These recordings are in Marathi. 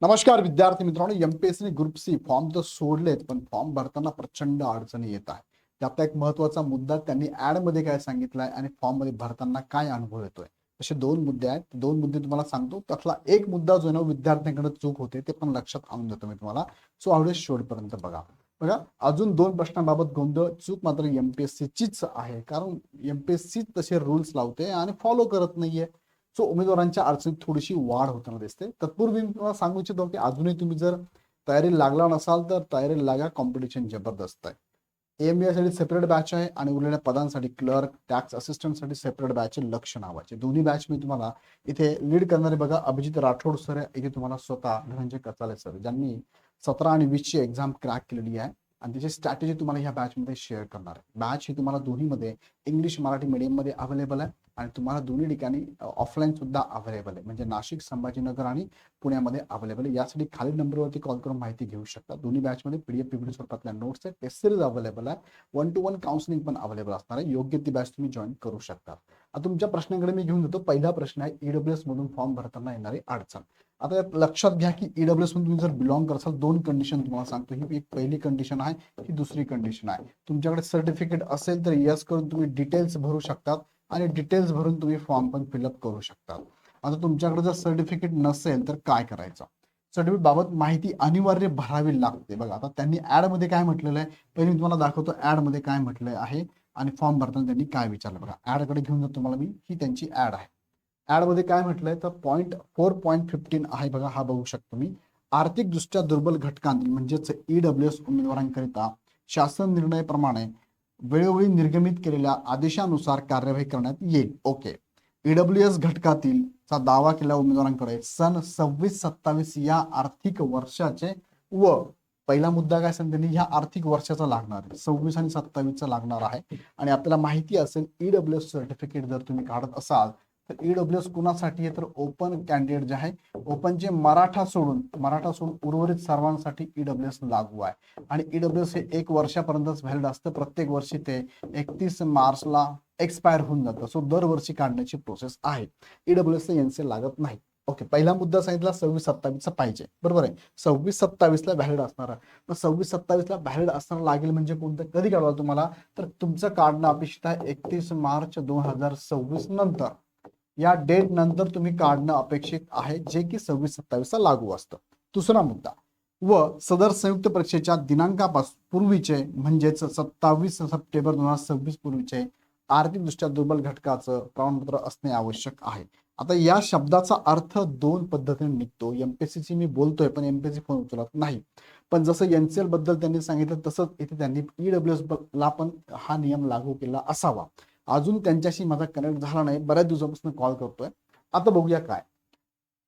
नमस्कार विद्यार्थी मित्रांनो, एमपीएससी ग्रुप सी फॉर्म तर सोडलेत, पण फॉर्म भरताना प्रचंड अडचणी येत आहे. त्यातला एक महत्वाचा मुद्दा त्यांनी ऍड मध्ये काय सांगितलाय आणि फॉर्म मध्ये भरताना काय अनुभव येतोय. असे दोन मुद्दे आहेत. दोन मुद्दे तुम्हाला सांगतो. त्यातला एक मुद्दा जो ना विद्यार्थ्यांकडे चूक होते ते पण लक्षात आणून देतो मी तुम्हाला. सो आवडेल शेवटपर्यंत बघा. बघा, अजून दोन प्रश्नांबाबत गोंधळ. चूक मात्र एमपीएससीचीच आहे, कारण एमपीएससी तसे रूल्स लावते आणि फॉलो करत नाहीये. सो उमेदवारांच्या अडचणीत थोडीशी वाढ होताना दिसते. तत्पूर्वी मी तुम्हाला सांगू इच्छितो की अजूनही तुम्ही जर तयारी लागला नसाल तर तयारी लागा. कॉम्पिटिशन जबरदस्त आहे. एएमबीए साठी सेपरेट बॅच आहे आणि उरलेल्या पदांसाठी क्लर्क, टॅक्स असिस्टंटसाठी सेपरेट बॅच आहे. लक्ष नावाचे दोन्ही बॅच मी तुम्हाला इथे लीड करणारे बघा, अभिजित राठोड सर आहे. इथे तुम्हाला स्वतः धनंजय कचाले सर, ज्यांनी 17 आणि 20 ची एक्झाम क्रॅक केलेली आहे आणि त्याची स्ट्रॅटेजी तुम्हाला ह्या बॅच मध्ये शेअर करणार आहे. बॅच ही तुम्हाला दोन्हीमध्ये इंग्लिश मराठी मीडियम मध्ये अवेलेबल आहे आणि तुम्हाला दोन्ही ठिकाणी ऑफलाईन सुद्धा अवेलेबल आहे, म्हणजे नाशिक, संभाजीनगर आणि पुण्यामध्ये अवेलेबल आहे. यासाठी खालील नंबरवरती कॉल करून माहिती घेऊ शकता. दोन्ही बॅचमध्ये पीडीएफ पीपीटी स्वरूपातल्या नोट्स आहेत, टेस्ट सिरीज अवेलेबल आहे, 1-to-1 काउन्सिलिंग पण अवेलेबल असणार आहे. योग्य ती बॅच तुम्ही जॉईन करू शकता. आता तुमच्या प्रश्नाकडे मी घेऊन जातो. पहिला प्रश्न आहे ईडब्ल्यूएस मधून फॉर्म भरताना येणारी अडचण. आता यात लक्षात घ्या की ईडब्ल्यूएस मधून तुम्ही जर बिलॉंग करसाल, दोन कंडिशन तुम्हाला सांगतो. ही एक पहिली कंडिशन आहे, ही दुसरी कंडिशन आहे. तुमच्याकडे सर्टिफिकेट असेल तर यस करून तुम्ही डिटेल्स भरू शकतात आणि डिटेल्स भरून तुम्ही फॉर्म पण फिलअप करू शकता. आता तुमच्याकडे जर सर्टिफिकेट नसेल तर काय करायचं. सर्टिफिकेट बाबत माहिती अनिवार्य भरावी लागते. बघा, आता त्यांनी ऍड मध्ये काय म्हटलेलं आहे, पहिले मी तुम्हाला दाखवतो ऍड मध्ये काय म्हटलं आहे आणि फॉर्म भरताना त्यांनी काय विचारलं. बघा, ऍड कडे घेऊन जातो तुम्हाला मी. ही त्यांची ऍड आहे. ऍड मध्ये काय म्हटलंय तर 4.15 आहे. बघा, हा बघू शकतो मी. आर्थिकदृष्ट्या दुर्बल घटकांतील म्हणजेच ईडब्ल्यूएस उमेदवारांकरिता शासन निर्णयाप्रमाणे वेळोवेळी निर्गमित केलेल्या आदेशानुसार कार्यवाही करण्यात येईल. ओके. ईडब्ल्यूएस घटकातील चा दावा केलेल्या उमेदवारांकडे सन 26-27 या आर्थिक वर्षाचे व पहिला मुद्दा काय सांगते, ह्या आर्थिक वर्षाचा लागणार आहे, 26 आणि 27 लागणार आहे. आणि आपल्याला माहिती असेल ईडब्ल्यूएस सर्टिफिकेट जर तुम्ही काढत असाल तर ईडब्ल्यूएस कुणासाठी आहे तर ओपन कॅन्डिडेट जे आहे, ओपनचे मराठा सोडून उर्वरित सर्वांसाठी ईडब्ल्यूएस लागू आहे. आणि ईडब्ल्यूएस हे 1 वर्षापर्यंतच व्हॅलिड असतं. प्रत्येक वर्षी ते 31 मार्चला एक्सपायर होऊन जातं. सो दरवर्षी काढण्याची प्रोसेस आहे. ईडब्ल्यूएस एनसी लागत नाही. ओके. पहिला मुद्दा सांगितला 26-27 पाहिजे, बरोबर आहे. 26-27 ला व्हॅलिड असणार आहे. मग 26-27 ला व्हॅलिड असणार लागेल म्हणजे कोणतं, कधी काढाल तुम्हाला तर तुमचं काढणं अपेक्षित आहे 31 मार्च 2026 नंतर. या डेट नंतर तुम्ही काढणं अपेक्षित आहे, जे की 26-27 ला लागू असतं. दुसरा मुद्दा, व सदर संयुक्त परीक्षेच्या दिनांकापासून पूर्वीचे म्हणजेच 27 सप्टेंबर 2026 पूर्वीचे आर्थिकदृष्ट्या दुर्बल घटकाचं प्रमाणपत्र असणे आवश्यक आहे. आता या शब्दाचा अर्थ दोन पद्धतीने निघतो. एमपीएससी मी बोलतोय पण एमपीएससी फोन उचलत नाही. पण जसं एनसीएल बद्दल त्यांनी सांगितलं तसंच इथे त्यांनी ईडब्ल्यूएस ला पण हा नियम लागू केला असावा. अजून त्यांच्याशी माझा कनेक्ट झाला नाही, बऱ्याच दिवसापासून कॉल करतोय. आता बघूया काय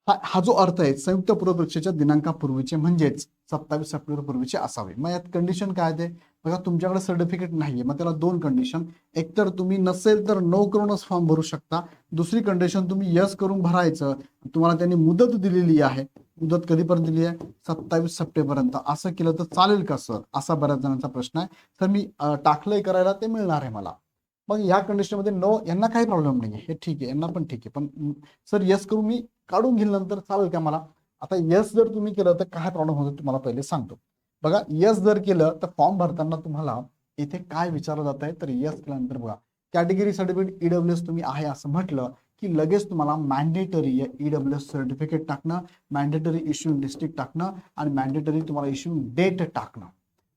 हा जो अर्थ आहे, संयुक्त पूर्व परीक्षेच्या दिनांकापूर्वीचे म्हणजेच 27 सप्टेंबर पूर्वीचे असावे. मग यात कंडिशन काय आहे, बघा तुमच्याकडे सर्टिफिकेट नाहीये, मग त्याला दोन कंडिशन. एक तर तुम्ही नसेल तर नो करूनच फॉर्म भरू शकता. दुसरी कंडिशन, तुम्ही यस करून भरायचं. तुम्हाला त्यांनी मुदत दिलेली आहे. मुदत कधीपर्यंत दिली आहे, 27 सप्टेंबरपर्यंत. असं केलं तर चालेल का सर, असा बऱ्याच जणांचा प्रश्न आहे. तर मी टाकलंय करायला, ते मिळणार आहे मला. मग या कंडिशनमध्ये नो, यांना काही प्रॉब्लेम नाही, हे ठीक आहे, यांना पण ठीक आहे. पण सर यस करून मी काढून घेईल नंतर, चालेल का मला. आता यस जर तुम्ही केलं तर काय प्रॉब्लेम होतो तुम्हाला पहिले सांगतो. बघा, यस जर केलं तर फॉर्म भरताना तुम्हाला इथे काय विचारलं जात आहे तर यस केल्यानंतर बघा, कॅटेगरी सर्टिफिकेट ईडब्ल्यूएस तुम्ही आहे असं म्हटलं की लगेच तुम्हाला मॅन्डेटरी ईडब्ल्यूएस सर्टिफिकेट टाकणं, मॅन्डेटरी इश्यूइंग डिस्ट्रिक्ट टाकणं आणि मॅन्डेटरी तुम्हाला इश्यूइंग डेट टाकणं.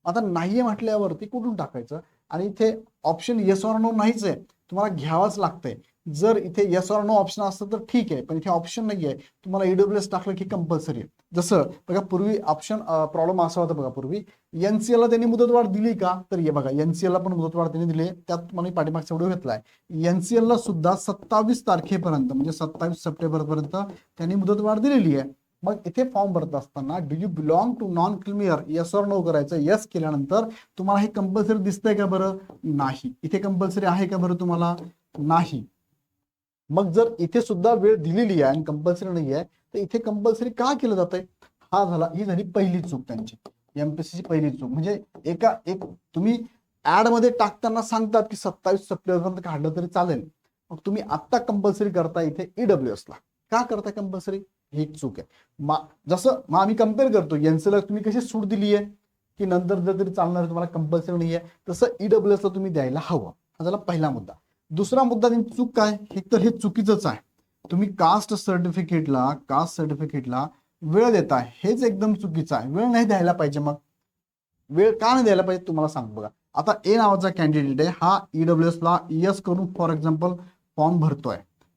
आता नाहीये म्हटल्यावरती कुठून टाकायचं, आणि इथे ऑप्शन येस ऑर नो नाहीच आहे, तुम्हाला घ्यावंच लागतंय. जर इथे येस ऑर नो ऑप्शन असतं तर ठीक आहे, पण इथे ऑप्शन नाहीये. तुम्हाला ईडब्ल्यूएस टाकलं की कंपल्सरी आहे. जसं बघा, पूर्वी ऑप्शन प्रॉब्लेम असा होता बघा, पूर्वी एनसीएल ला त्यांनी मुदतवाढ दिली का, तर हे बघा एनसीएल ला पण मुदतवाढ त्यांनी दिली. त्यात मला पाठीमागचा व्हिडिओ घेतलाय. एनसीएल ला सुद्धा 27 तारखेपर्यंत म्हणजे 27 सप्टेंबर पर्यंत त्यांनी मुदतवाढ दिलेली आहे. मग इथे फॉर्म भरत असताना do you belong to non creamy layer, yes or no करायचं. येस केल्यानंतर तुम्हाला हे कंपल्सरी दिसतंय का बरं, नाही. इथे कंपल्सरी आहे का बरं तुम्हाला, नाही. मग जर इथे सुद्धा वेळ दिलेली आहे आणि कंपल्सरी नाही आहे तर इथे कंपल्सरी का केलं जातंय, ही झाली पहिली चूक त्यांची, एमपीएससीची पहिली चूक. म्हणजे एक तुम्ही ऍड मध्ये टाकताना सांगतात की 27 सप्टेंबर पर्यंत काढलं तरी चालेल, मग तुम्ही आत्ता कंपल्सरी करता इथे ईडब्ल्यूएस ला. का करता कंपल्सरी, ही चूक आहे. जसं मग आम्ही कम्पेअर करतो, एनसीएल तुम्ही कशी सूट दिली आहे की नंतर जर तरी चालणार, तुम्हाला कंपल्सरी नाही आहे, तसं ईडब्ल्यूएस ला तुम्ही द्यायला हवं. हा झाला पहिला मुद्दा. दुसरा मुद्दा त्यांची चूक काय, एक तर हे चुकीचंच आहे. तुम्ही कास्ट सर्टिफिकेटला वेळ देताय, हेच एकदम चुकीचं आहे. वेळ नाही द्यायला पाहिजे. मग वेळ का नाही द्यायला पाहिजे तुम्हाला सांगतो बघा. आता ए नावाचा कॅन्डिडेट आहे, हा ईडब्ल्यूएस ला यस करून फॉर एक्झाम्पल फॉर्म भरतोय,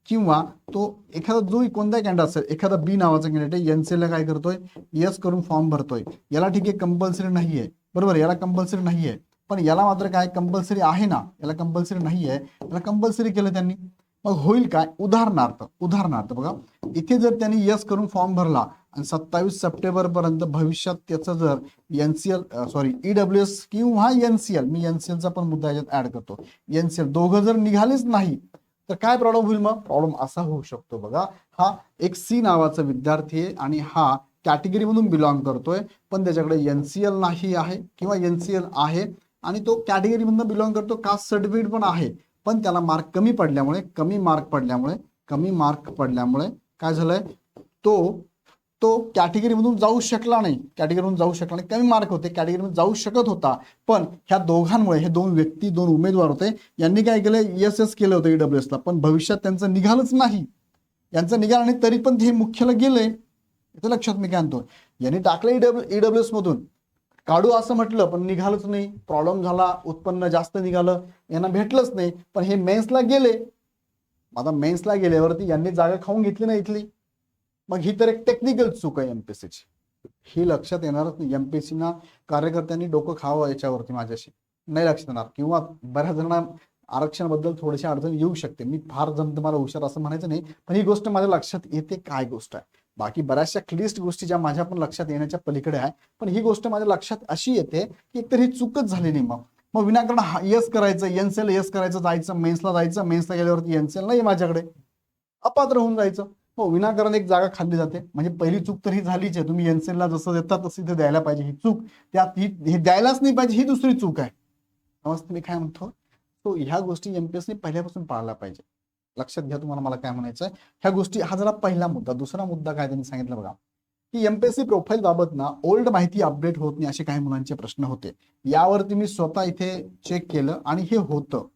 किंवा तो एखादा जो कोणता कॅन्डिडेट असेल, एखादा बी नावाचा कॅन्डिडेट आहे, एनसीएल ला काय करतोय, यस करून फॉर्म भरतोय. याला ठीक आहे कंपल्सरी नाहीये, बरोबर, याला कंपल्सरी नाहीये, पण याला मात्र काय कंपल्सरी आहे ना, याला कंपल्सरी नाहीये, याला कंपल्सरी केलं त्यांनी. मग होईल काय, उदाहरणार्थ बघा, इथे जर त्यांनी यस करून फॉर्म भरला आणि 27 सप्टेंबर पर्यंत भविष्यात त्याचं जर ईडब्ल्यूएस किंवा एनसीएल, मी एनसीएलचा पण मुद्दा याच्यात ऍड करतो, एनसीएल दोघं जर निघालेच नाही तर काय प्रॉब्लेम होईल. मग प्रॉब्लेम असा होऊ शकतो बघा, हा एक सी नावाचा विद्यार्थी आहे आणि हा कॅटेगरी मधून बिलॉंग करतोय, पण त्याच्याकडे एनसीएल नाही आहे किंवा एनसीएल आहे आणि तो कॅटेगरी मधून बिलॉंग करतो, कास्ट सर्टिफिकेट पण आहे, पण त्याला मार्क कमी मार्क पडल्यामुळे काय झालंय, तो कॅटेगरीमधून जाऊ शकला नाही, कमी मार्क होते, कॅटेगरीमध्ये जाऊ शकत होता, पण ह्या दोघांमुळे, हे दोन उमेदवार होते, यांनी काय केलं, एस केलं होतं ईडब्ल्यूएस ला, पण भविष्यात त्यांचं निघालच नाही, यांचं निघालं नाही, तरी पण ते मुख्यला गेले. इथं लक्षात मी काय आणतो, यांनी टाकलं ईडब्ल्यूएस मधून काढू असं म्हटलं, पण निघालच नाही, प्रॉब्लेम झाला, उत्पन्न जास्त निघालं, यांना भेटलंच नाही, पण हे मेन्सला गेले. आता मेन्सला गेल्यावरती यांनी जागा खाऊन घेतली नाही इथली. मग ही तर एक टेक्निकल चूक आहे एमपीएससीची, ही लक्षात येणारच नाही. एमपीएससीना कार्यकर्त्यांनी डोकं खावं याच्यावरती, माझ्याशी नाही लक्षात येणार, किंवा बऱ्याच जणांना आरक्षणाबद्दल थोडीशी अडचण येऊ शकते. मी फार जण तुम्हाला हुशार असं म्हणायचं नाही, पण ही गोष्ट माझ्या लक्षात येते काय गोष्ट आहे. बाकी बऱ्याचशा क्लिष्ट गोष्टी ज्या माझ्या पण लक्षात येण्याच्या पलीकडे आहे, पण ही गोष्ट माझ्या लक्षात अशी येते की एकतर ही चूकच झाली नाही. मग विनाकारण यस करायचं, एनसीएल यस करायचं, जायचं मेन्सला गेल्यावरती एनसीएल नाही माझ्याकडे, अपात्र होऊन जायचं. हो, विनाकारण एक जागा खाल्ली जाते. म्हणजे पहिली चूक तर ही झालीच आहे, तुम्ही एनसीएलला जसं देता तसं इथे द्यायला पाहिजे, ही चूक त्यात ही द्यायलाच नाही पाहिजे, ही दुसरी चूक आहे. समजतं मी काय म्हणतो. तो ह्या गोष्टी एमपीएससी पहिल्यापासून पाळल्या पाहिजे. लक्षात घ्या तुम्हाला मला काय म्हणायचं. ह्या गोष्टी, हा झाला पहिला मुद्दा. दुसरा मुद्दा काय त्यांनी सांगितलं बघा, की एमपीएससी प्रोफाईल बाबत ना ओल्ड माहिती अपडेट होत नाही, असे काही मुलांचे प्रश्न होते. यावरती मी स्वतः इथे चेक केलं आणि हे होतं.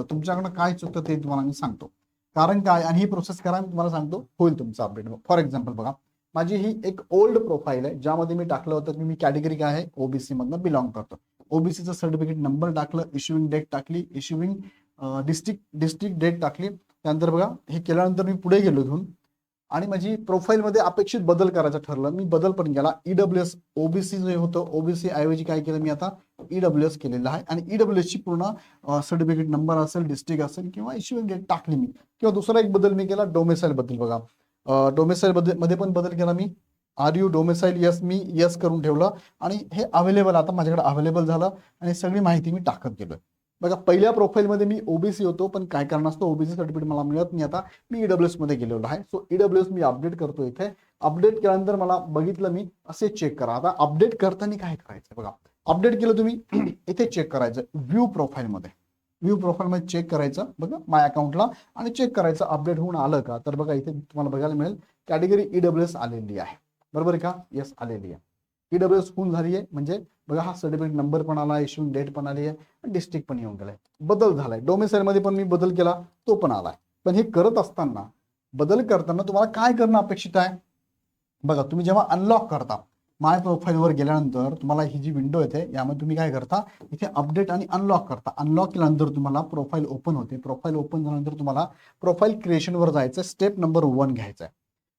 तुमच्याकडनं काय चुकतं ते तुम्हाला मी सांगतो. कारण काय, आणि ही प्रोसेस करा, मी तुम्हाला सांगतो, होईल तुमचं अपडेट. फॉर एक्झाम्पल बघा, माझी ही एक ओल्ड प्रोफाईल आहे, ज्यामध्ये मी टाकलं होतं की मी कॅटेगरी काय आहे, ओबीसी मधनं बिलॉंग करतो. ओबीसीचं सर्टिफिकेट नंबर टाकलं, इश्युइंग डेट टाकली, इश्युइंग डिस्ट्रिक्ट डेट टाकली. त्यानंतर बघा, हे केल्यानंतर मी पुढे गेलो घेऊन आणि माझी प्रोफाईलमध्ये अपेक्षित बदल करायचं ठरलं. मी बदल पण केला. ईडब्ल्यूएस ओबीसी जे होतं, ओबीसी ऐवजी काय केलं मी आता ईडब्ल्यूएस केलेलं आहे, आणि ईडब्ल्यूएस ची पूर्ण सर्टिफिकेट नंबर असेल, डिस्ट्रिक्ट असेल किंवा इश्युइंग डेट टाकली मी. किंवा दुसरा एक बदल मी केला डोमेसाईल बद्दल. बघा, डोमेसाईल मध्ये पण बदल केला मी. आर यू डोमेसाईल यस, मी यस करून ठेवलं आणि हे अवेलेबल, आता माझ्याकडे अवेलेबल झालं आणि सगळी माहिती मी टाकत गेलोय. बघा, पहिल्या प्रोफाईलमध्ये मी ओबीसी होतो, पण काय कारणास्तव ओबीसी सर्टिफिकेट मला मिळत नाही. आता मी ईडब्ल्यूएस मध्ये गेलेलो आहे. सो ईडब्ल्यूएस मी अपडेट करतो. इथे अपडेट केल्यानंतर मला बघितलं, मी असे चेक करा. आता अपडेट करताना काय करायचं बघा, अपडेट केलं तुम्ही इथे चेक करायचं व्ह्यू प्रोफाईलमध्ये चेक करायचं बघा, माय अकाउंटला, आणि चेक करायचं अपडेट होऊन आलं का. तर बघा, इथे तुम्हाला बघायला मिळेल कॅटेगरी ईडब्ल्यूएस आलेली आहे, बरोबर आहे का, येस आलेली आहे. ईडब्ल्यूएस होऊन झाली आहे, म्हणजे बघा, हा सर्टिफिकेट नंबर पण आला, इश्यूइंग डेट पण आली आहे, डिस्ट्रिक्ट पण येऊन गेलाय, बदल झालाय. डोमेसाईल मध्ये पण मी बदल केला, तो पण आलाय. पण हे करत असताना, बदल करताना तुम्हाला काय करणं अपेक्षित आहे बघा. तुम्ही जेव्हा अनलॉक करता, माय प्रोफाईलवर गेल्यानंतर तुम्हाला ही जी विंडो येते, यामध्ये तुम्ही काय करता, इथे अपडेट आणि अनलॉक करता. अनलॉक केल्यानंतर तुम्हाला प्रोफाईल ओपन होते. प्रोफाईल ओपन झाल्यानंतर तुम्हाला प्रोफाईल क्रिएशनवर जायचं, स्टेप नंबर 1 घ्यायचा आहे.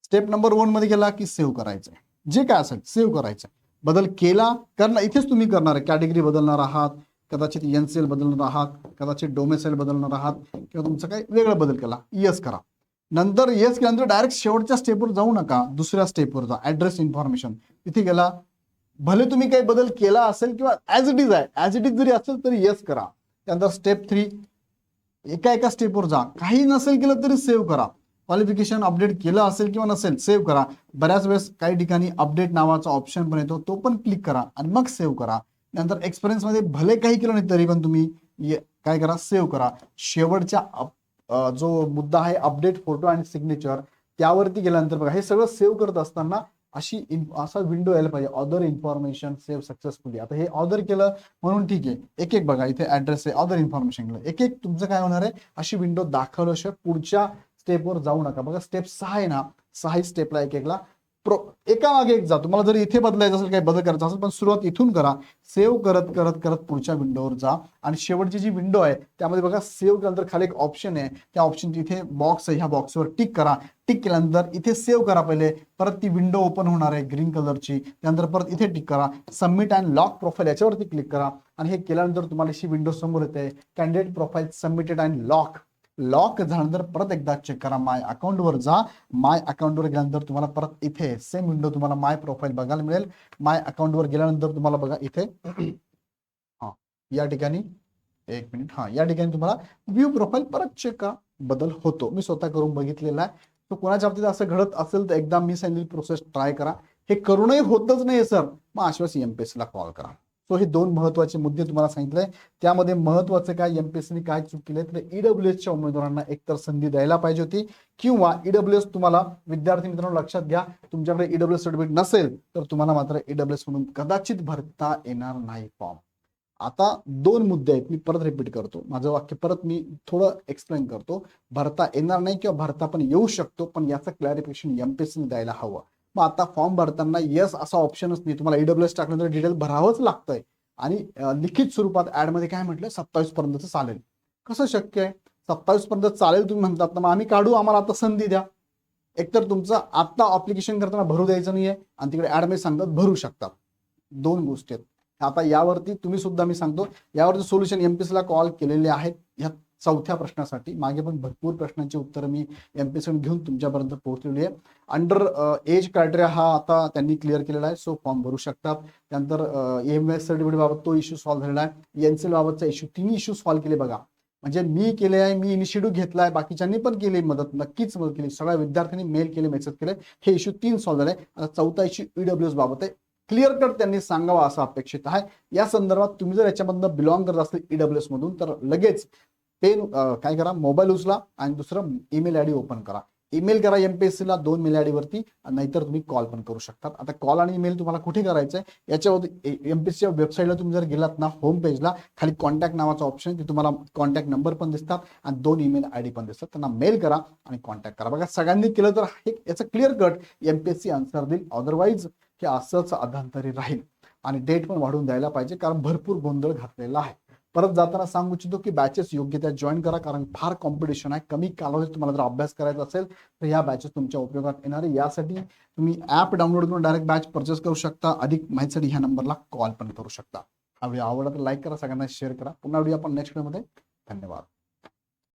स्टेप नंबर 1 मध्ये गेला की सेव्ह करायचं आहे, जे काय असेल सेव्ह करायचं. बदल केला करणार इथेच तुम्ही करणार आहे, कॅटेगरी बदलणार आहात, कदाचित एनसीएल बदलणार आहात, कदाचित डोमेसाईल बदलणार आहात, किंवा तुमचा काही वेगळा बदल केला, यस करा. नंतर यस केल्यानंतर डायरेक्ट शेवटच्या स्टेपवर जाऊ नका, दुसऱ्या स्टेपवर जा, ऍड्रेस इन्फॉर्मेशन. तिथे गेला, भले तुम्ही काही बदल केला असेल किंवा ऍज इट इज जरी असेल तरी यस करा. त्यानंतर स्टेप 3, एका स्टेपवर जा, काही नसेल केलं तरी सेव्ह करा. क्वालिफिकेशन अपडेट केलं असेल किंवा नसेल, सेव्ह करा. बऱ्याच वेळेस काही ठिकाणी अपडेट नावाचा ऑप्शन पण येतो, तो पण क्लिक करा आणि मग सेव्ह करा. नंतर एक्सपिरियन्स मध्ये भले काही केलं नाही तरी पण तुम्ही काय करा, सेव्ह करा. शेवटच्या जो मुद्दा आहे अपडेट फोटो आणि सिग्नेचर, त्यावरती गेल्यानंतर बघा हे सगळं सेव्ह करत असताना असा विंडो यायला पाहिजे, अदर इन्फॉर्मेशन सेव्ह सक्सेसफुली. आता हे ऑर्डर केलं म्हणून ठीक आहे, एक एक बघा इथे ऍड्रेस आहे, अदर इन्फॉर्मेशन केलं, एक एक तुमचं काय होणार आहे, अशी विंडो दाखवल्याशिवाय पुढच्या स्टेपवर जाऊ नका. बघा स्टेप 6 आहे ना, 6 स्टेपला एक एकला एका मागे एक जा. तुम्हाला जर इथे बदलायचं असेल, काही बदल करायचा असेल, पण सुरुवात इथून करा, सेव्ह करत करत करत पुढच्या विंडोवर जा. आणि शेवटची जी विंडो आहे त्यामध्ये बघा सेव्ह केल्यानंतर खाली एक ऑप्शन आहे, त्या ऑप्शनची इथे बॉक्स आहे, ह्या बॉक्सवर टिक करा. टिक केल्यानंतर इथे सेव्ह करा पहिले, परत ती विंडो ओपन होणार आहे ग्रीन कलरची, त्यानंतर परत इथे टिक करा, सबमिट अँड लॉक प्रोफाईल याच्यावरती क्लिक करा. आणि हे केल्यानंतर तुम्हाला अशी विंडो समोर येते, candidate profile submitted and lock झाल्यानंतर परत एकदा चेक करा, माय अकाउंटवर जा. माय अकाउंटवर गेल्यानंतर तुम्हाला परत इथे सेम विंडो तुम्हाला माय प्रोफाईल बघायला मिळेल. माय अकाउंटवर गेल्यानंतर तुम्हाला बघा इथे हा या ठिकाणी एक मिनिट, हा या ठिकाणी तुम्हाला व्ह्यू प्रोफाईल परत चेक करा, बदल होतो. मी स्वतः करून बघितलेला आहे. तो कोणाच्या बाबतीत असं घडत असेल तर एकदा मी सांगितलेली प्रोसेस ट्राय करा. हे करूनही होतच नाही सर, मग आश्वास एमपीएससीला कॉल करा. सो हे 2 महत्वाचे मुद्दे तुम्हाला सांगितले. त्यामध्ये महत्वाचं काय, एमपीएससीने काय चूक केली तर ईडब्ल्यूएसच्या उमेदवारांना एकतर संधी द्यायला पाहिजे होती, किंवा ईडब्ल्यूएस तुम्हाला, विद्यार्थी मित्रांनो लक्षात घ्या, तुमच्याकडे ईडब्ल्यूएस सर्टिफिकेट नसेल तर तुम्हाला मात्र ईडब्ल्यूएस म्हणून कदाचित भरता येणार नाही फॉर्म. आता 2 मुद्दे आहेत, मी परत रिपीट करतो, माझं वाक्य परत मी थोडं एक्सप्लेन करतो. भरता येणार नाही किंवा भरता पण येऊ शकतो, पण याचं क्लॅरिफिकेशन एमपीएससीने द्यायला हवं. मग आता फॉर्म भरताना येस असा ऑप्शनच नाही, तुम्हाला ईडब्ल्यूएस टाकल्यानंतर डिटेल भरावंच लागतंय. आणि लिखित स्वरूपात ऍडमध्ये काय म्हटलं, 27 पर्यंतच चालेल. कसं शक्य आहे, 27 पर्यंत चालेल तुम्ही म्हणतात ना, मग आम्ही काढू, आम्हाला आता संधी द्या. एकतर तुमचं आता अप्लिकेशन करताना भरू द्यायचं नाहीये, आणि तिकडे ऍडमध्ये सांगतात भरू शकतात. 2 गोष्टी आहेत. आता यावरती तुम्ही सुद्धा, मी सांगतो यावरती सोल्युशन एमपीएससीला कॉल केलेले आहेत. ह्या 4थ्या प्रश्नासाठी मागे पण भरपूर प्रश्नांची उत्तरं मी एमपीएससी घेऊन तुमच्यापर्यंत पोहोचलेली आहे. अंडर एज क्रायटेरिया हा आता त्यांनी क्लिअर केलेला आहे, सो फॉर्म भरू शकतात. त्यानंतर एमएस सर्टिफिकेट बाबत तो इश्यू सॉल्व्ह झालेला आहे. एनसीएल बाबतचा इश्यू, 3 इश्यू सॉल्व्ह केले बघा. म्हणजे मी केले आहे, मी इनिशिएटिव्ह घेतलाय, बाकीच्यांनी पण केली मदत, नक्कीच मदत केली, सगळ्या विद्यार्थ्यांनी मेल केले, मेसेज केले, हे इश्यू 3 सॉल्व्ह झाले. आता 4था इश्यू ईडब्ल्यूएस बाबत आहे, क्लिअर कट त्यांनी सांगावा असं अपेक्षित आहे. या संदर्भात तुम्ही जर याच्यामधनं बिलॉंग करत असेल ईडब्ल्यूएस मधून, तर लगेच पेन काय करा, मोबाईल उचला आणि दुसरं ईमेल आयडी ओपन करा, ईमेल करा एमपीएससीला 2 मेल आयडी वरती, नाहीतर तुम्ही कॉल पण करू शकतात. आता कॉल आणि ईमेल तुम्हाला कुठे करायचं आहे, याच्यावरती एमपीएससीच्या वेबसाईटला तुम्ही जर गेलात ना, होम पेजला खाली कॉन्टॅक्ट नावाचा ऑप्शन, ते तुम्हाला कॉन्टॅक्ट नंबर पण दिसतात आणि 2 ईमेल आयडी पण दिसतात, त्यांना मेल करा आणि कॉन्टॅक्ट करा. बघा सगळ्यांनी केलं तर याचं क्लिअर कट एमपीएससी आन्सर देईल, अदरवाईज हे असंच अधांतरी राहील. आणि डेट पण वाढवून द्यायला पाहिजे, कारण भरपूर गोंधळ घातलेला आहे. परत जाताना सांगू इच्छितो की बॅचेस योग्य त्या जॉईन करा, कारण फार कॉम्पिटिशन आहे. कमी कालावधीत तुम्हाला जर अभ्यास करायचा असेल तर या बॅचेस तुमच्या उपयोगात येणार आहे. यासाठी तुम्ही ऍप डाउनलोड करून डायरेक्ट बॅच परचेस करू शकता. अधिक माहितीसाठी ह्या नंबरला कॉल पण करू शकता. हा व्हिडिओ आवडला तर लाईक करा, सगळ्यांना शेअर करा. पुन्हा व्हिडिओ आपण नेक्स्ट व्हिडिओमध्ये. धन्यवाद.